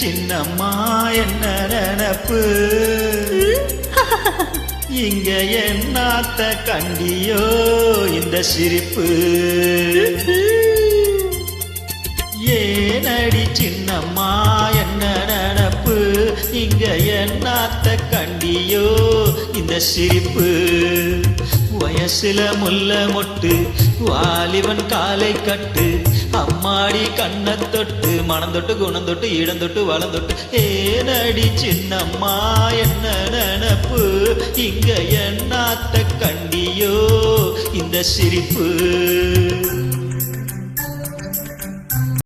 சின்னம்மா என்ன நினப்பு இங்க என்னாத்த கண்டியோ இந்த சிரிப்பு ஏனடி சின்னம்மா என்ன நினப்பு இங்க என்னாத்த கண்டியோ இந்த சிரிப்பு வயசுல முல்ல மொட்டு வாலிபன் காலை கட்டு அம்மாடி கண்ணை தொட்டு மனம் தொட்டு குணம் தொட்டு இடம் தொட்டு வளம் தொட்டு ஏனடி சின்னம்மா என்ன நினப்பு இங்க என்னாத்த கண்டியோ இந்த சிரிப்பு